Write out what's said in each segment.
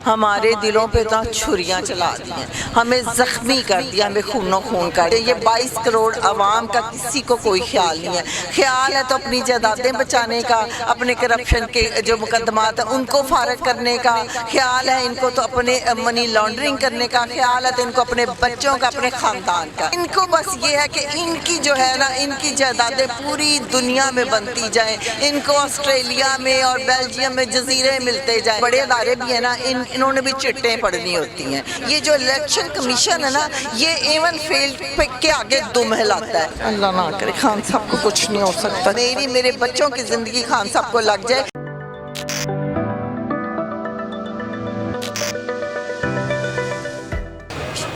ہمارے دلوں پہ تو چھریاں چلا دی ہیں، ہمیں زخمی کر دیا، ہمیں خون و خون کر دیا۔ یہ 22 کروڑ عوام کا کسی کو کوئی خیال نہیں ہے۔ خیال ہے تو اپنی جائیدادیں بچانے کا، اپنے کرپشن کے جو مقدمات ہیں ان کو فارغ کرنے کا، خیال ہے ان کو تو اپنے منی لانڈرنگ کرنے کا، خیال ہے تو ان کو اپنے بچوں کا، اپنے خاندان کا۔ ان کو بس یہ ہے کہ ان کی جو ہے نا، ان کی جائیدادیں پوری دنیا میں بنتی جائیں، ان کو آسٹریلیا میں اور بیلجیم میں جزیرے ملتے جائیں۔ بڑے ادارے بھی ہیں نا، انہوں نے بھی چٹیں پڑھنی ہوتی ہیں۔ یہ جو الیکشن کمیشن ہے نا، یہ ایون فیلڈ کے آگے دم ہلاتا ہے۔ اللہ نہ کرے خان صاحب کو کچھ نہیں ہو سکتا، میرے بچوں کی زندگی خان صاحب کو لگ جائے۔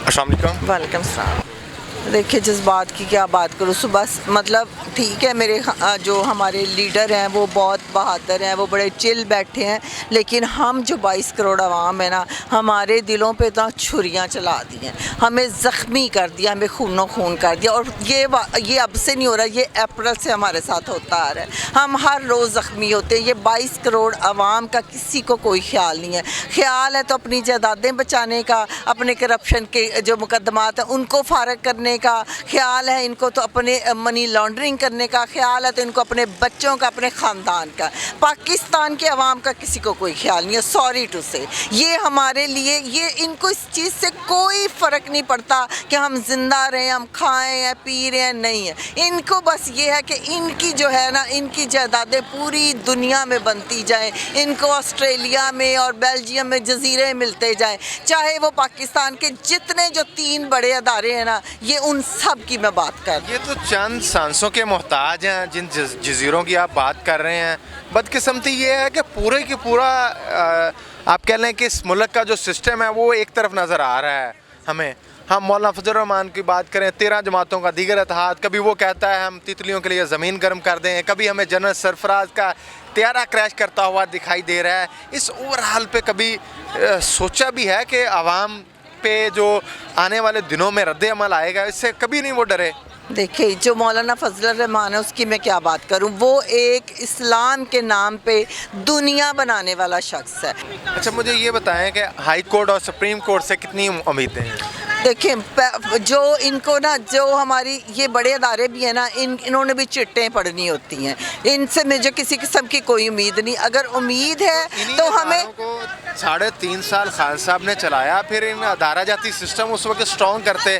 السلام علیکم۔ وعلیکم السلام۔ دیکھیں جس بات کی کیا بات کروں، صبح مطلب ٹھیک ہے، میرے جو ہمارے لیڈر ہیں وہ بہت بہادر ہیں، وہ بڑے چل بیٹھے ہیں، لیکن ہم جو 22 کروڑ عوام ہیں نا، ہمارے دلوں پہ تو چھریاں چلا دی ہیں، ہمیں زخمی کر دیا، ہمیں خون و خون کر دیا۔ اور یہ اب سے نہیں ہو رہا، یہ اپریل سے ہمارے ساتھ ہوتا آ رہا ہے۔ ہم ہر روز زخمی ہوتے ہیں۔ یہ 22 کروڑ عوام کا کسی کو کوئی خیال نہیں ہے۔ خیال ہے تو اپنی جائیدادیں بچانے کا، اپنے کرپشن کے جو مقدمات ہیں ان کو فارغ کرنے کا، خیال ہے ان کو تو اپنے منی لانڈرنگ کرنے کا، خیال ہے تو ان کو اپنے بچوں کا، اپنے خاندان کا۔ پاکستان کے عوام کا کسی کو کوئی خیال نہیں ہے، سوری ٹو سے۔ یہ ہمارے لیے، یہ ان کو اس چیز سے کوئی فرق نہیں پڑتا کہ ہم زندہ رہیں، ہم کھائیں ہیں، پی رہے ہیں، نہیں ہے۔ ان کو بس یہ ہے کہ ان کی جو ہے نا، ان کی جائیدادیں پوری دنیا میں بنتی جائیں، ان کو آسٹریلیا میں اور بیلجیم میں جزیرے ملتے جائیں، چاہے وہ پاکستان کے جتنے جو 3 بڑے ادارے ہیں نا، یہ ان سب کی میں بات کر رہی ہوں۔ یہ تو چند سانسوں کے محتاج ہیں جن جزیروں کی آپ بات کر رہے ہیں۔ بدقسمتی یہ ہے کہ پورے کی پورا آپ کہہ لیں کہ اس ملک کا جو سسٹم ہے وہ ایک طرف نظر آ رہا ہے ہمیں۔ ہم مولانا فضل الرحمان کی بات کریں، 13 جماعتوں کا دیگر اتحاد، کبھی وہ کہتا ہے ہم تیتلیوں کے لیے زمین گرم کر دیں، کبھی ہمیں جنرل سرفراز کا طیارہ کریش کرتا ہوا دکھائی دے رہا ہے۔ اس اوورحال پہ کبھی سوچا بھی ہے کہ عوام پہ جو آنے والے دنوں میں رد عمل آئے گا، اس سے کبھی نہیں وہ ڈرے؟ دیکھیں جو مولانا فضل الرحمان ہے اس کی میں کیا بات کروں، وہ ایک اسلام کے نام پہ دنیا بنانے والا شخص ہے۔ اچھا مجھے یہ بتائیں کہ ہائی کورٹ اور سپریم کورٹ سے کتنی امیدیں ہیں؟ دیکھیں جو ان کو نا، جو ہماری یہ بڑے ادارے بھی ہیں نا، انہوں نے بھی چٹیں پڑھنی ہوتی ہیں، ان سے مجھے کسی قسم کی کوئی امید نہیں۔ اگر امید ہے تو ہمیں 3.5 سال خان صاحب نے چلایا، پھر ان ادارہ جاتی سسٹم اس وقت اسٹرانگ کرتے،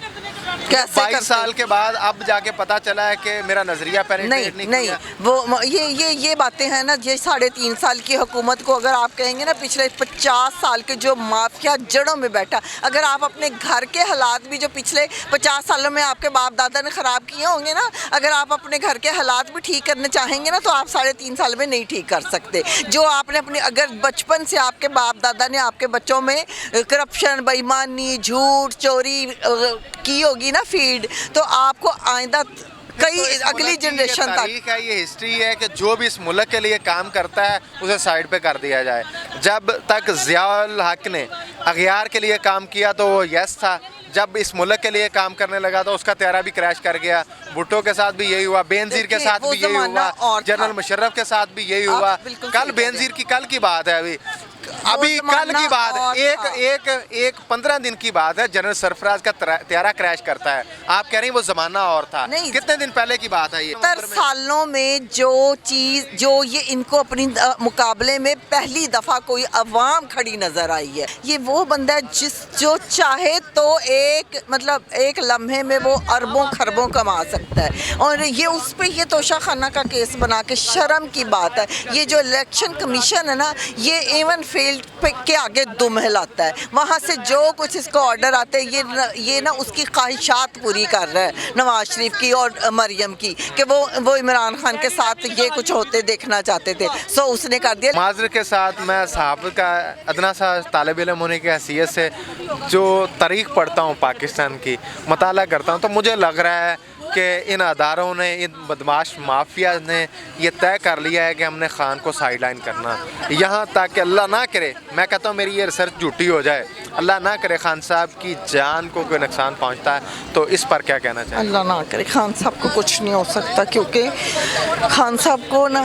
22 سال کے بعد اب جا کے پتا چلا ہے کہ میرا نظریہ پینیٹریٹ نہیں کیا۔ وہ یہ باتیں ہیں نا، یہ 3.5 سال کی حکومت کو اگر آپ کہیں گے نا، پچھلے 50 سال کے جو مافیا جڑوں میں بیٹھا، اگر آپ اپنے گھر کے حالات بھی جو پچھلے 50 سالوں میں آپ کے باپ دادا نے خراب کیے ہوں گے نا، اگر آپ اپنے گھر کے حالات بھی ٹھیک کرنا چاہیں گے نا، تو آپ 3.5 سال میں نہیں ٹھیک کر سکتے۔ جو آپ نے اپنی، اگر بچپن سے آپ کے باپ دادا نے آپ کے بچوں میں کرپشن، بے ایمانی، جھوٹ، چوری کی ہوگی نا فیڈ، تو آپ کو آئندہ کئی اگلی جنریشن تاریخ ہے، یہ ہسٹری ہے کہ جو بھی اس ملک کے لیے کام کرتا ہے اسے سائیڈ پہ کر دیا جائے۔ جب تک ضیاء الحق نے اغیار کے لیے کام کیا تو وہ یس تھا، جب اس ملک کے لیے کام کرنے لگا تو اس کا طیارہ بھی کریش کر گیا۔ بھٹو کے ساتھ بھی یہی ہوا، بینظیر کے ساتھ بھی یہی ہوا، جنرل مشرف کے ساتھ بھی یہی ہوا۔ کل بینظیر کی کل کی بات ہے، ابھی کل کی بات ہے، ایک 15 دن کی بات ہے، جنرل سرفراز کا طیارہ کریش کرتا ہے۔ آپ کہہ رہی ہیں وہ زمانہ اور تھا، کتنے دن پہلے کی بات ہے یہ؟ 70 سالوں میں جو چیز، جو یہ ان کو اپنی مقابلے میں پہلی دفعہ کوئی عوام کھڑی نظر آئی ہے، یہ وہ بندہ ہے جو چاہے تو ایک لمحے میں وہ اربوں خربوں کما سکتا ہے، اور یہ اس پہ یہ توشہ خانہ کا کیس بنا کے شرم کی بات ہے۔ یہ جو الیکشن کمیشن ہے نا، یہ ایون فیلڈ کے آگے دم ہلاتا ہے، وہاں سے جو کچھ اس کو آرڈر آتے ہیں، یہ نا اس کی خواہشات پوری کر رہا ہے نواز شریف کی اور مریم کی، کہ وہ عمران خان کے ساتھ یہ کچھ ہوتے دیکھنا چاہتے تھے، سو اس نے کر دیا۔ معذرت کے ساتھ میں صحافت کا ادنا سا طالب علم ہونے کی حیثیت سے جو تاریخ پڑھتا ہوں پاکستان کی، مطالعہ کرتا ہوں، تو مجھے لگ رہا ہے کہ ان اداروں نے، ان بدماش مافیا نے یہ طے کر لیا ہے کہ ہم نے خان کو سائیڈ لائن کرنا، یہاں تک کہ اللہ نہ کرے، میں کہتا ہوں میری یہ ریسرچ جھوٹی ہو جائے، اللہ نہ کرے خان صاحب کی جان کو کوئی نقصان پہنچتا ہے، تو اس پر کیا کہنا چاہیں؟ اللہ نہ کرے خان صاحب کو کچھ نہیں ہو سکتا، کیونکہ خان صاحب کو نا